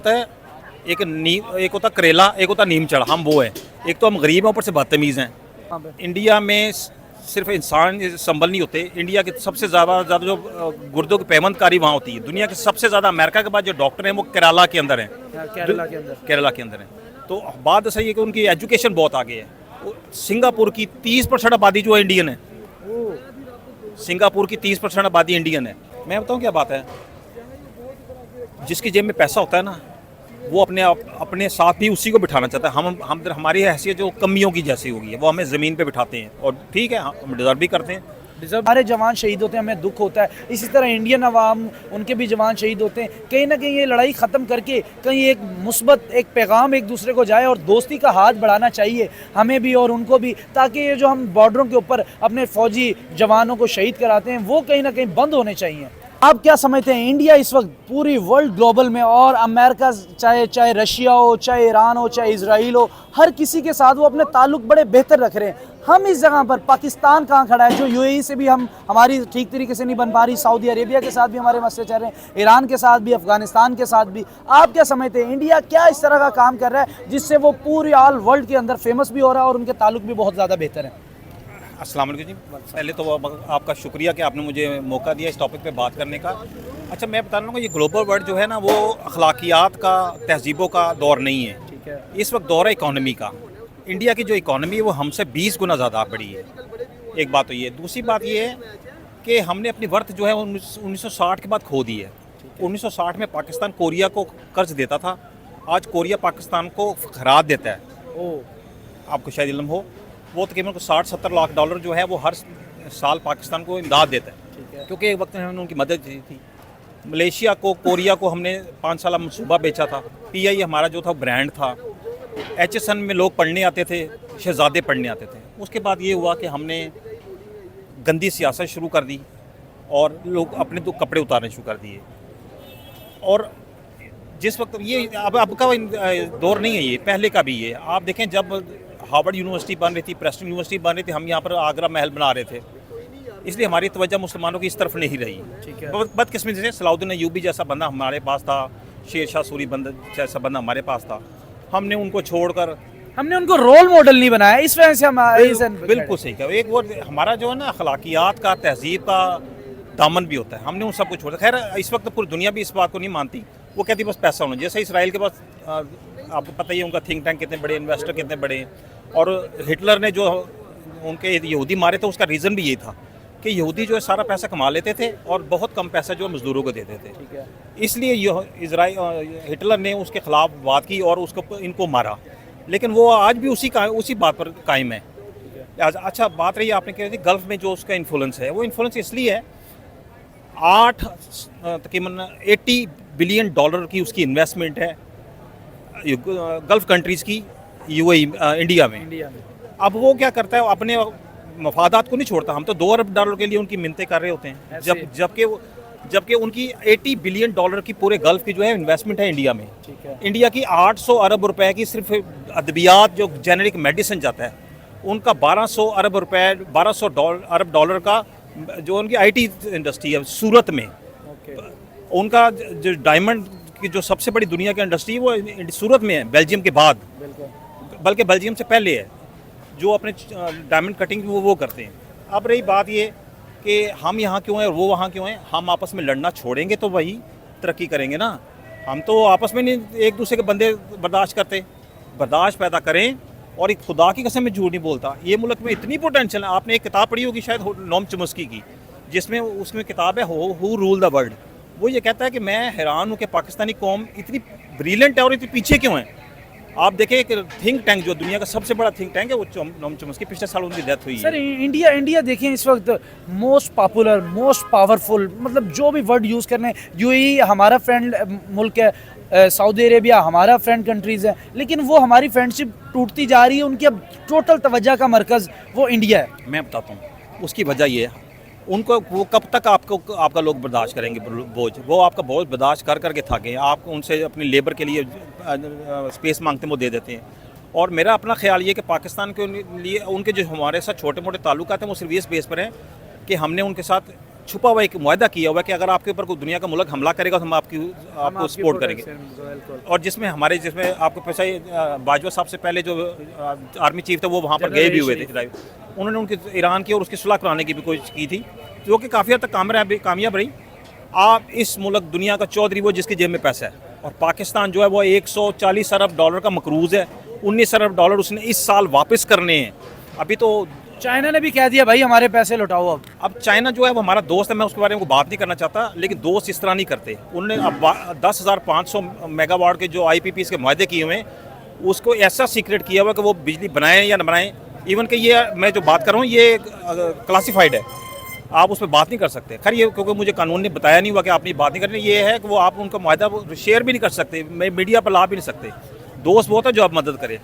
होता है एक होता करेला, एक होता नीम चढ़, हम वो है। एक तो हम गरीब हैं, ऊपर से बदतमीज़ हैं। इंडिया में सिर्फ इंसान संभल नहीं होते, इंडिया के सबसे ज़्यादा जो गुर्दों की पैवंदकारी वहाँ होती है। दुनिया के सबसे ज़्यादा अमेरिका के बाद जो डॉक्टर हैं वो केरला के अंदर हैं। केरला के अंदर हैं। तो बात सही है कि उनकी एजुकेशन बहुत आगे है। सिंगापुर की 30% आबादी जो है इंडियन है। सिंगापुर की 30% आबादी इंडियन है। मैं बताऊँ क्या बात है, जिसकी जेब में पैसा होता है ना, वो अपने साथ भी उसी को बिठाना चाहता है। हम हमारी हैसियत जो कमियों की जैसी होगी है, वो हमें ज़मीन पे बिठाते हैं। और ठीक है, हम डिज़र्व भी करते हैं। हमारे जवान शहीद होते हैं, हमें दुख होता है। इसी तरह इंडियन अवाम, उनके भी जवान शहीद होते हैं। कहीं ना कहीं ये लड़ाई ख़त्म करके कहीं एक मुस्बत एक पैगाम एक दूसरे को जाए और दोस्ती का हाथ बढ़ाना चाहिए हमें भी और उनको भी, ताकि ये जो हम बॉर्डरों के ऊपर अपने फ़ौजी जवानों को शहीद कराते हैं वो कहीं ना कहीं बंद होने चाहिए। आप क्या समझते हैं, इंडिया इस वक्त पूरी वर्ल्ड ग्लोबल में और अमेरिका चाहे रशिया हो, चाहे ईरान हो, चाहे इजराइल हो, हर किसी के साथ वो अपने ताल्लुक बड़े बेहतर रख रहे हैं। हम इस जगह पर पाकिस्तान कहाँ खड़ा है, जो यूएई से भी हमारी ठीक तरीके से नहीं बन पा रही, सऊदी अरेबिया के साथ भी हमारे मसले चल रहे हैं, ईरान के साथ भी, अफगानिस्तान के साथ भी। आप क्या समझते हैं, इंडिया क्या इस तरह का काम कर रहा है जिससे वो पूरी ऑल वर्ल्ड के अंदर फेमस भी हो रहा है और उनके ताल्लुक भी बहुत ज़्यादा बेहतर है? अस्सलाम वालेकुम जी, पहले तो आपका शुक्रिया कि आपने मुझे मौका दिया इस टॉपिक पे बात करने का। अच्छा, मैं बता रहा हूँ कि ये ग्लोबल वर्ल्ड जो है ना, वो अखलाकियात का, तहजीबों का दौर नहीं है। ठीक है। इस वक्त दौर है इकॉनमी का। इंडिया की जो इकॉनमी है वो हमसे 20 गुना ज़्यादा बड़ी है। एक बात तो ये, दूसरी बात ये है कि हमने अपनी वर्थ जो है 1960 के बाद खो दी है। 1960 में पाकिस्तान कोरिया को कर्ज देता था, आज कोरिया पाकिस्तान को खराद देता है। आपको शायद इल्म हो, वो तकरीबन 60-70 लाख डॉलर जो है वो हर साल पाकिस्तान को इमदाद देता है, क्योंकि एक वक्त में हमने उनकी मदद की थी। मलेशिया को, कोरिया को हमने 5 साल मनसूबा बेचा था। पीआई हमारा जो था ब्रांड था। एचएसएन में लोग पढ़ने आते थे, शहजादे पढ़ने आते थे। उसके बाद ये हुआ कि हमने गंदी सियासत शुरू कर दी और लोग अपने तो कपड़े उतारने शुरू कर दिए। और जिस वक्त ये अब का दौर नहीं है, ये पहले का भी है। आप देखें, जब हार्वर्ड यूनिवर्सिटी बन रही थी, प्रेस्टन यूनिवर्सिटी बन रही थी, हम यहाँ पर आगरा महल बना रहे थे, इसलिए हमारी तवज्जो मुसलमानों की इस तरफ नहीं रही। ठीक है। बदकिस्मती से सलाउद्दीन अय्यूबी जैसा बंदा हमारे पास था, शेर शाह सूरी बंदा जैसा बंदा हमारे पास था, हमने उनको छोड़कर, हमने उनको रोल मॉडल नहीं बनाया, इस वजह से हम बिल्कुल सही कहा। एक वो हमारा जो है ना अखलाकियात का, तहजीब का दामन भी होता है, हमने उन सबको छोड़ा। खैर, इस वक्त पूरी दुनिया भी इस बात को नहीं मानती, वो कहती बस पैसा होना। जैसे इसराइल के पास आपको पता ही है उनका थिंक टैंक कितने बड़े, इन्वेस्टर कितने बड़े हैं। और हिटलर ने जो उनके यहूदी मारे थे, उसका रीज़न भी यही था कि यहूदी जो है सारा पैसा कमा लेते थे और बहुत कम पैसा जो मज़दूरों को देते थे। ठीक है। इसलिए हिटलर ने उसके ख़िलाफ़ बात की और उसको इनको मारा, लेकिन वो आज भी उसी बात पर कायम है। अच्छा, बात रही आपने कही थी गल्फ़ में जो उसका इन्फ्लुएंस है, वो इन्फ्लुएंस इसलिए है, तकरीबन $80 बिलियन की उसकी इन्वेस्टमेंट है गल्फ़ कंट्रीज़ की, यूएई इंडिया में। अब वो क्या करता है, अपने मफादात को नहीं छोड़ता। हम तो $2 अरब के लिए उनकी मिन्नतें कर रहे होते हैं, जबकि उनकी $80 बिलियन की पूरे गल्फ़ की जो है इन्वेस्टमेंट है इंडिया में। ठीक है। इंडिया की 800 अरब रुपए की सिर्फ अद्वियात, जो जेनेरिक मेडिसिन जाता है, उनका 1200 अरब रुपए, 1200 अरब डॉलर का जो उनकी आईटी इंडस्ट्री है सूरत में। उनका जो डायमंड की जो सबसे बड़ी दुनिया की इंडस्ट्री है वो सूरत में है, बेल्जियम के बाद, बल्कि बेल्जियम से पहले है, जो अपने डायमंड कटिंग वो करते हैं। अब रही बात ये कि हम यहाँ क्यों हैं और वो वहाँ क्यों हैं, हम आपस में लड़ना छोड़ेंगे तो वही तरक्की करेंगे ना। हम तो आपस में नहीं एक दूसरे के बंदे बर्दाश्त करते। बर्दाश्त पैदा करें, और एक खुदा की कसम में झूठ नहीं बोलता, ये मुल्क में इतनी पोटेंशियल है। आपने एक किताब पढ़ी होगी शायद, नोम चॉम्स्की की, जिसमें उसमें किताब है हु रूल द वर्ल्ड। वो ये कहता है कि मैं हैरान हूँ कि पाकिस्तानी कौम इतनी ब्रिलियंट है और इतनी पीछे क्यों है। आप देखें, एक थिंक टैंक जो दुनिया का सबसे बड़ा थिंक टैंक है, वो नोम चॉम्स्की, पिछले साल उनकी डेथ हुई है। सर, इंडिया देखें इस वक्त मोस्ट पॉपुलर, मोस्ट पावरफुल, मतलब जो भी वर्ड यूज़ करने, यूएई हमारा फ्रेंड मुल्क है, सऊदी अरेबिया हमारा फ्रेंड कंट्रीज़ है, लेकिन वो हमारी फ्रेंडशिप टूटती जा रही है। उनकी अब टोटल तवज्जो का मरकज़ वो इंडिया है। मैं बताता हूँ उसकी वजह ये है, उनको वो कब तक आपका लोग बर्दाश्त करेंगे बोझ, वो आपका बोझ बर्दाश्त कर के थके। आप उनसे अपनी लेबर के लिए स्पेस मांगते हैं, वो दे देते हैं। और मेरा अपना ख्याल ये कि पाकिस्तान के लिए उनके जो हमारे साथ छोटे मोटे ताल्लुकात हैं, वो सिर्फ इस बेस पर हैं कि हमने उनके साथ छुपा हुआ एक मुआहदा किया हुआ है कि अगर आपके ऊपर कोई दुनिया का मुल्क हमला करेगा तो हम आपको सपोर्ट करेंगे। और जिसमें आपको पैसा बाजवा साहब से पहले जो आर्मी चीफ थे वो वहाँ पर गए भी हुए थे, उन्होंने उनके ईरान की और उसकी सुलह कराने की भी कोशिश की थी, जो कि काफ़ी हद तक कामयाब रही। आप इस मुल्क दुनिया का चौधरी वो जिसकी जेब में पैसा है, और पाकिस्तान जो है वो 140 अरब डॉलर का मकरूज़ है। 19 अरब डॉलर उसने इस साल वापस करने हैं। अभी तो चाइना ने भी कह दिया भाई हमारे पैसे लौटाओ। अब चाइना जो है वो हमारा दोस्त है, मैं उसके बारे में बात नहीं करना चाहता, लेकिन दोस्त इस तरह नहीं करते। उन्होंने अब 10,500 मेगावाट के जो IPPs के मुआहदे किए हुए हैं, उसको ऐसा सीक्रेट किया हुआ कि वो बिजली बनाएं या न बनाएं। इवन कि ये मैं जो बात कर रहा हूँ ये क्लासीफाइड है, आप उस पर बात नहीं कर सकते। खैर ये क्योंकि मुझे कानून ने बताया नहीं हुआ कि आप ये बात नहीं करनी, ये है कि वो आप उनका मुआहदा शेयर भी नहीं कर सकते, मैं मीडिया पर ला भी नहीं सकते। दोस्त बहुत है जो आप मदद करे।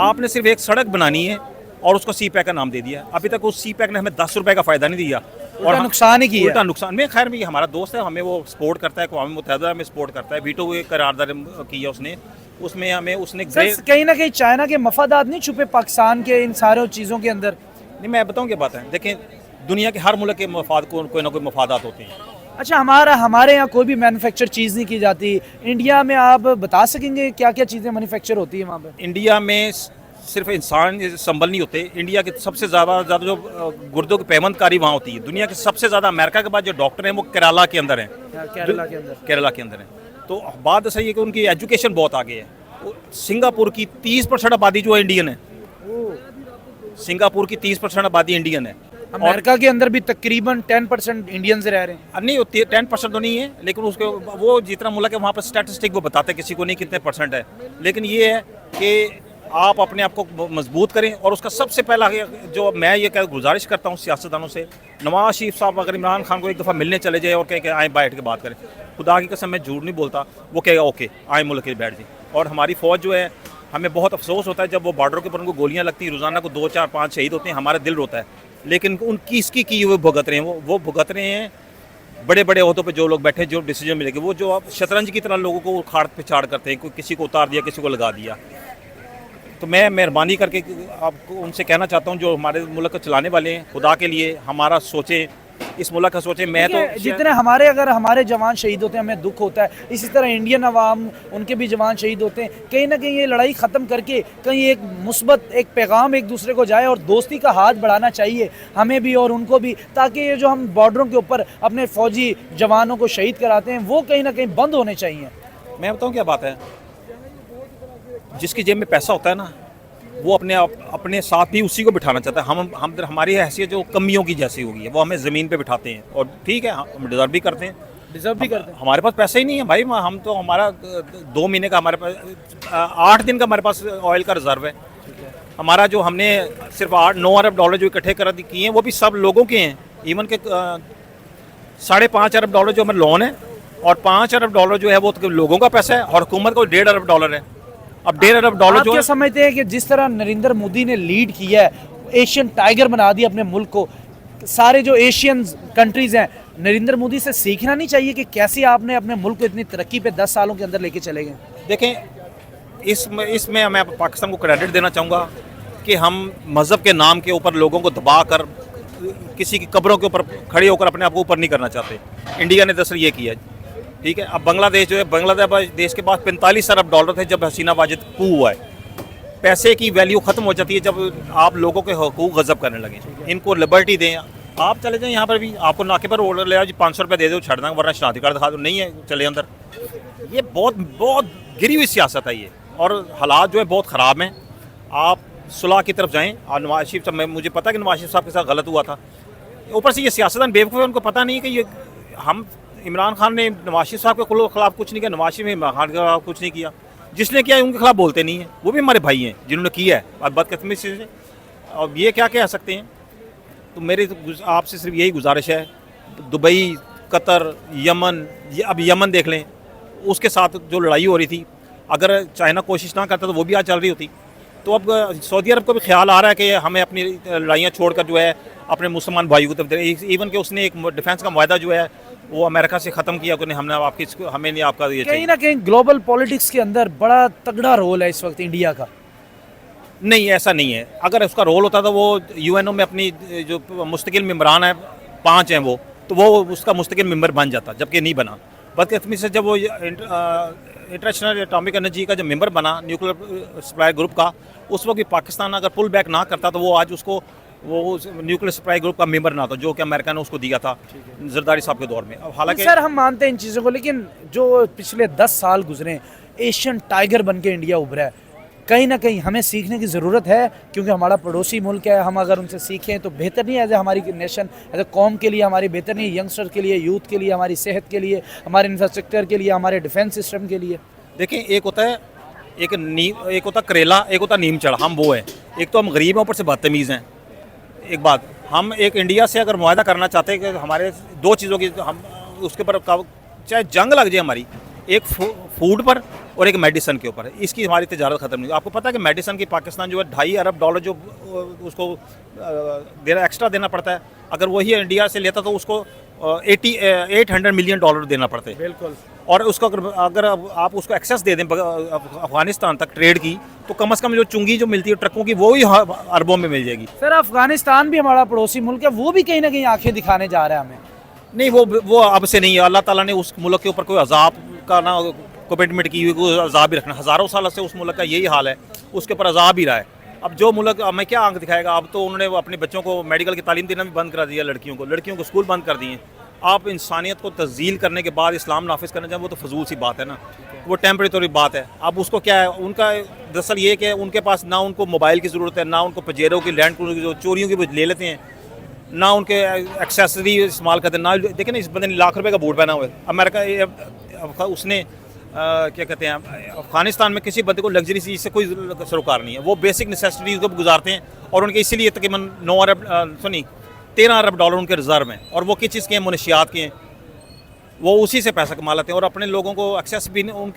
आपने सिर्फ एक सड़क बनानी है और उसको सी पैक का नाम दे दिया। अभी तक उस सी पैक ने हमें 10 रुपये का फ़ायदा नहीं दिया और नुकसान ही किया। उल्टा नुकसान में। खैर में हमारा दोस्त है, हमें वो सपोर्ट करता है, अक़वाम मुत्तहिदा में सपोर्ट करता है। वीटो करारदाद किया उसने, उसमें हमें उसने कहीं ना कहीं चाइना के मफादात नहीं छुपे पाकिस्तान के इन सारे चीज़ों के अंदर? नहीं, मैं बताऊँ क्या बात है, देखें दुनिया के हर मुल्क के मफाद को कोई ना कोई मफादात होते हैं। अच्छा, हमारे यहाँ कोई भी मैन्युफैक्चर चीज़ नहीं की जाती। इंडिया में आप बता सकेंगे क्या क्या चीज़ें मैन्युफैक्चर होती है वहाँ पे? इंडिया में सिर्फ इंसान संभल नहीं होते। इंडिया के सबसे ज़्यादा जो गुर्दों की पैवंदकारी वहाँ होती है। दुनिया के सबसे ज़्यादा अमेरिका के बाद जो डॉक्टर हैं वो केरला के अंदर हैं। केरला के अंदर हैं। तो बात सही है कि उनकी एजुकेशन बहुत आगे है। सिंगापुर की 30% आबादी जो है इंडियन है। सिंगापुर की 30% आबादी इंडियन है। अमेरिका के अंदर भी तकरीबन 10% इंडियन से रह रहे हैं। नहीं, 10% तो नहीं है, लेकिन उसके वो जितना मुल्क है वहाँ पर स्टैटिस्टिक वो बताते हैं, किसी को नहीं कितने % है। लेकिन ये है कि आप अपने आप को मजबूत करें। और उसका सबसे पहला जो मैं ये गुजारिश करता हूँ सियासतदानों से, नवाज शरीफ साहब अगर इमरान खान को एक दफ़ा मिलने चले जाए और कहें कि आए बैठ के बात करें, खुदा की कसम मैं झूठ नहीं बोलता, वो कहेगा ओके आए मुल्क के बैठ जाए। और हमारी फ़ौज जो है, हमें बहुत अफसोस होता है जब वो बॉर्डर के ऊपर उनको गोलियाँ लगती हैं, रोज़ाना को 2, 4, 5 शहीद होते हैं, हमारा दिल रोता है। लेकिन उनकी इसकी की वो भुगत रहे हैं, वो भुगत रहे हैं। बड़े बड़े अहदों पे जो लोग बैठे, जो डिसीजन मिलेंगे, वो जो अब शतरंज की तरह लोगों को खाड़ पे चाड़ करते हैं, कोई किसी को उतार दिया, किसी को लगा दिया। तो मैं मेहरबानी करके आपको उनसे कहना चाहता हूँ जो हमारे मुल्क को चलाने वाले हैं, खुदा के लिए हमारा सोचें, इस मुल्क का सोचें। मैं तो जितने अगर हमारे जवान शहीद होते हैं हमें दुख होता है, इसी तरह इंडियन अवाम उनके भी जवान शहीद होते हैं। कहीं ना कहीं ये लड़ाई ख़त्म करके कहीं एक मुस्बत एक पैगाम एक दूसरे को जाए और दोस्ती का हाथ बढ़ाना चाहिए हमें भी और उनको भी, ताकि ये जो हम बॉर्डरों के ऊपर अपने फ़ौजी जवानों को शहीद कराते हैं वो कहीं ना कहीं बंद होने चाहिए। मैं बताऊँ क्या बात है, जिसकी जेब में पैसा होता है ना, वो अपने साथ भी उसी को बिठाना चाहता है। हम हमारी हैसियत जो कमियों की जैसी होगी है, वो हमें ज़मीन पे बिठाते हैं। और ठीक है, हम डिज़र्व भी करते हैं। हमारे पास पैसा ही नहीं है भाई, हम तो हमारा 2 महीने का, हमारे पास 8 दिन का हमारे पास ऑयल का रिजर्व है। हमारा जो हमने सिर्फ 8-9 अरब डॉलर जो इकट्ठे कर किए हैं वो भी सब लोगों के हैं। इवन के 5.5 अरब डॉलर जो हमारे लोन है, और 5 अरब डॉलर जो है वो तो लोगों का पैसा है, और हुकूमत को 1.5 अरब डॉलर है। अब 1.5 अरब डॉलर जो क्या समझते हैं कि जिस तरह नरेंद्र मोदी ने लीड किया है, एशियन टाइगर बना दिया अपने मुल्क को, सारे जो एशियन कंट्रीज हैं, नरेंद्र मोदी से सीखना नहीं चाहिए कि कैसे आपने अपने मुल्क को इतनी तरक्की पे 10 सालों के अंदर लेके चले गए? देखें, इसमें मैं पाकिस्तान को क्रेडिट देना चाहूँगा कि हम मज़हब के नाम के ऊपर लोगों को दबा कर किसी की कब्रों के ऊपर खड़े होकर अपने आप को ऊपर नहीं करना चाहते। इंडिया ने दरअसल ये किया, ठीक है। अब बांग्लादेश जो है, बांग्लादेश के पास 45 अरब डॉलर थे जब हसीना वाजिद कू हुआ है। पैसे की वैल्यू ख़त्म हो जाती है जब आप लोगों के हकूक़ गज़ब करने लगे। इनको लिबर्टी दें। आप चले जाएँ यहाँ पर भी, आपको नाके पर ऑर्डर ले आओ जी 500 रुपये दे दो, छड़ देंगे, वरना शनाख्ती कार्ड दिखा दो, नहीं है चले अंदर। ये बहुत गिरी हुई सियासत है ये, और हालात जो है बहुत ख़राब हैं। आप सुलह की तरफ जाएँ। और नवाज शरीफ साहब, मुझे पता है कि नवाज शरीफ साहब के साथ गलत हुआ था। ऊपर से ये सियासतदान बेवकूफ़ है, उनको पता नहीं कि ये हम इमरान खान ने नवाज शरीफ साहब के खिलाफ कुछ नहीं किया, नवाज शरीफ ने इमरान खान के खिलाफ कुछ नहीं किया। जिसने किया उनके खिलाफ बोलते नहीं हैं, वो भी हमारे भाई हैं जिन्होंने किया है। अब बदकिस्मती से अब ये क्या कह सकते हैं। तो मेरी आपसे सिर्फ यही गुजारिश है, दुबई, कतर, यमन, अब यमन देख लें, उसके साथ जो लड़ाई हो रही थी, अगर चाइना कोशिश ना करता तो वो भी आज चल रही होती। तो अब सऊदी अरब को भी ख्याल आ रहा है कि हमें अपनी लड़ाइयाँ छोड़कर जो है अपने मुसलमान भाइयों को तरफ, इवन कि उसने एक डिफेंस का मुआहदा जो है वो अमेरिका से ख़त्म किया कि हमें नहीं आपका ये कहीं ना कहीं ग्लोबल पॉलिटिक्स के अंदर बड़ा तगड़ा रोल है इस वक्त इंडिया का। नहीं, ऐसा नहीं है। अगर उसका रोल होता तो वो यूएनओ में अपनी जो मुस्तकिल मेम्बरान है 5 हैं, वो तो वो उसका मुस्तकिल मेंबर बन जाता, जबकि नहीं बना। बदकिस्मती से जब वो इंटरनेशनल एटॉमिक एनर्जी का जो मेंबर बना न्यूक्लियर सप्लाई ग्रुप का, उस वक्त भी पाकिस्तान अगर पुल बैक ना करता तो वो आज उसको वो न्यूक्लियर सप्लाई ग्रुप का मेंबर ना था, जो कि अमेरिका ने उसको दिया था जरदारी साहब के दौर में। अब हालांकि सर हम मानते हैं इन चीज़ों को, लेकिन जो पिछले 10 साल गुजरे, एशियन टाइगर बन के इंडिया उभरा है, कहीं ना कहीं हमें सीखने की ज़रूरत है, क्योंकि हमारा पड़ोसी मुल्क है। हम अगर उनसे सीखें तो बेहतर नहीं है एज ए हमारी नेशन, एज ए कौम के लिए हमारी बेहतर नहीं है, यंगस्टर के लिए, यूथ के लिए, हमारी सेहत के लिए, हमारे इंफ्रास्ट्रक्चर के लिए, हमारे डिफेंस सिस्टम के लिए। देखें, एक होता करेला, एक होता नीम चढ़ा। हम वो हैं, एक तो हम गरीब हैं, ऊपर से बदतमीज़ हैं। एक बात, हम एक इंडिया से अगर मुआहदा करना चाहते हैं कि हमारे दो चीज़ों की हम उसके ऊपर चाहे जंग लग जाए हमारी, एक फूड पर और एक मेडिसन के ऊपर, इसकी हमारी तिजारत ख़त्म नहीं। आपको पता है कि मेडिसन की पाकिस्तान जो है $2.5 अरब जो उसको एक्स्ट्रा देना पड़ता है, अगर वही इंडिया से लेता तो उसको $800 मिलियन देना पड़ते। बिल्कुल। और उसको अगर आप उसको एक्सेस दे दें अफगानिस्तान तक ट्रेड की, तो कम से कम जो चुंगी जो मिलती है ट्रकों की, वो ही अरबों में मिल जाएगी। सर अफगानिस्तान भी हमारा पड़ोसी मुल्क है, वो भी कहीं ना कहीं आंखें दिखाने जा रहा है हमें। नहीं, वो अब से नहीं है। अल्लाह ताला ने उस मुल्क के ऊपर कोई अजाब का ना कमिटमेंट की हुई, कोई अजाब ही रखना। हज़ारों साल से उस मुल्क का यही हाल है, उसके ऊपर अजाब ही रहा है। अब जो मुल्क हमें क्या आंख दिखाएगा? अब तो उन्होंने अपने बच्चों को मेडिकल की तालीम देना भी बंद करा दिया, लड़कियों को स्कूल बंद कर दिए। आप इंसानियत को तज़ील करने के बाद इस्लाम नाफिज करना चाहें, वो तो फजूल सी बात है ना, वो टेम्परेरी बात है। अब उसको क्या है, उनका दरअसल ये कि उनके पास ना उनको मोबाइल की ज़रूरत है, ना उनको पजेरों की, लैंड क्रूजर की जो चोरियों की वो ले लेते हैं, ना उनके एक्सेसरी इस्तेमाल करते हैं। ना देखें ना, इस बंदे ने ₹1,00,000 का बूट पहना हुआ है। अमेरिका उसने क्या कहते हैं, अफगानिस्तान में किसी बंदे को लग्जरी चीज़ से कोई सरोकार नहीं है। वो बेसिक नेसेसिटीज़ को गुजारते हैं, और उनके इसीलिए तकरीबन $13 अरब उनके रिजर्व हैं। और वो किस चीज़ के हैं? मुनशियात के हैं। वो उसी से पैसा कमा लेते हैं, और अपने लोगों को एक्सेस भी उन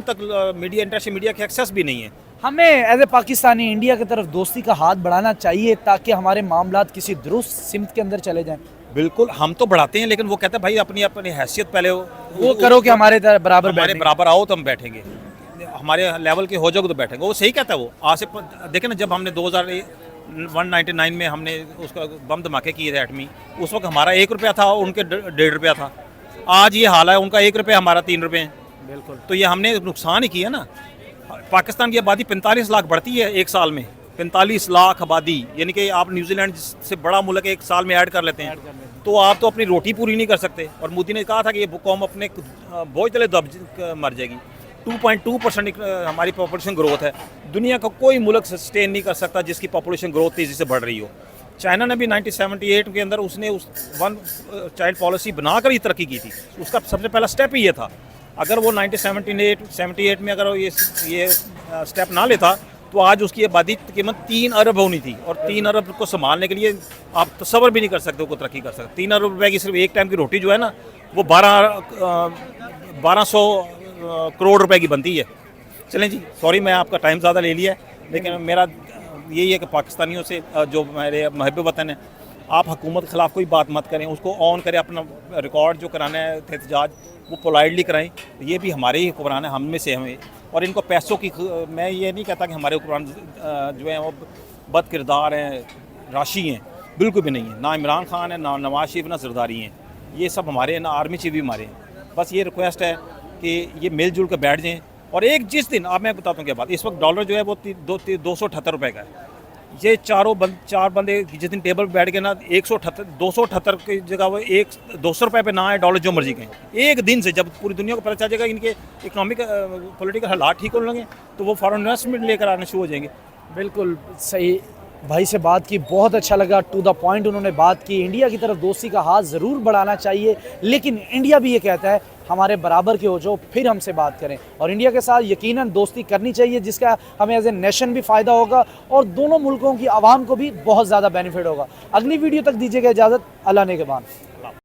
तक मीडिया, इंटरनेशनल मीडिया के एक्सेस भी नहीं है। हमें एज ए पाकिस्तानी इंडिया की तरफ दोस्ती का हाथ बढ़ाना चाहिए, ताकि हमारे मामलात किसी दुरुस्त सिमत के अंदर चले जाएं। बिल्कुल, हम तो बढ़ाते हैं, लेकिन वो कहते हैं भाई अपनी अपनी हैसियत पहले वो करो कि हमारे बराबर आओ तो हम बैठेंगे, हमारे लेवल के हो जाओगे तो बैठेंगे। वो सही कहता है। वो आज से देखें ना, जब हमने 2099 में हमने उसका बम धमाके किए थे एटमी, उस वक्त हमारा ₹1 था और उनके ₹1.5 था। आज ये हाल है, उनका ₹1, हमारा ₹3 है। बिल्कुल। तो ये हमने नुकसान ही किया ना। पाकिस्तान की आबादी 45 लाख बढ़ती है एक साल में, 45 लाख आबादी, यानी कि आप न्यूजीलैंड से बड़ा मुल्क एक साल में ऐड कर लेते हैं, तो आप तो अपनी रोटी पूरी नहीं कर सकते। और मोदी ने कहा था कि ये कौम अपने बोझ तले दब मर जाएगी। 2.2% हमारी पॉपुलेशन ग्रोथ है। दुनिया का कोई मुल्क सस्टेन नहीं कर सकता जिसकी पॉपुलेशन ग्रोथ तेज़ी से बढ़ रही हो। चाइना ने भी 1978 के अंदर उसने उस 1 चाइल्ड पॉलिसी बनाकर ही तरक्की की थी। उसका सबसे पहला स्टेप ही ये था। अगर वो 1978 में अगर ये स्टेप ना लेता, तो आज उसकी आबादी तकरीबन 3 अरब होनी थी। और 3 अरब को संभालने के लिए आप तसव्वुर भी नहीं कर सकते वो तरक्की कर सकते। 3 अरब रुपए की सिर्फ एक टाइम की रोटी जो है ना, वो 1200 करोड़ रुपए की बनती है। चलें जी, सॉरी मैं आपका टाइम ज़्यादा ले लिया है, लेकिन मेरा यही है कि पाकिस्तानियों से जो मेरे महब वतन है, आप हुकूमत के ख़िलाफ़ कोई बात मत करें, उसको ऑन करें। अपना रिकॉर्ड जो कराना है एहतजाज, वो पोलाइटली कराएं। ये भी हमारे ही हुक्मरान हैं, हम में से हमें। और इनको पैसों की, मैं ये नहीं कहता कि हमारे हुक्मरान जो हैं वो बद किरदार हैं, राशि हैं, बिल्कुल भी नहीं है। ना इमरान खान है, ना नवाज शरीफ, ना जरदारी हैं। ये सब हमारे हैं, ना आर्मी चीफ भी हमारे हैं। बस ये रिक्वेस्ट है कि ये मिलजुल कर बैठ जाएँ। और एक जिस दिन, अब मैं बताता हूँ क्या बात, इस वक्त डॉलर जो है वो 278 रुपये का है। ये चार बंदे जिस दिन टेबल पर बैठ गए ना, 278 की जगह वो 200 रुपये पे ना है डॉलर, जो मर्जी कहें। एक दिन से जब पूरी दुनिया को पता चल जाएगा इनके इकोनॉमिक पॉलिटिकल हालात ठीक होने लगे, तो वो फॉरेन इन्वेस्टमेंट लेकर आने शुरू हो जाएंगे। बिल्कुल सही। भाई से बात की, बहुत अच्छा लगा। टू द पॉइंट उन्होंने बात की। इंडिया की तरफ दोस्ती का हाथ ज़रूर बढ़ाना चाहिए, लेकिन इंडिया भी ये कहता है हमारे बराबर के हो जाओ, फिर हमसे बात करें। और इंडिया के साथ यकीनन दोस्ती करनी चाहिए, जिसका हमें एज ए नेशन भी फ़ायदा होगा और दोनों मुल्कों की आवाम को भी बहुत ज़्यादा बेनिफिट होगा। अगली वीडियो तक दीजिएगा इजाज़त। अल्लाह ने के बाद।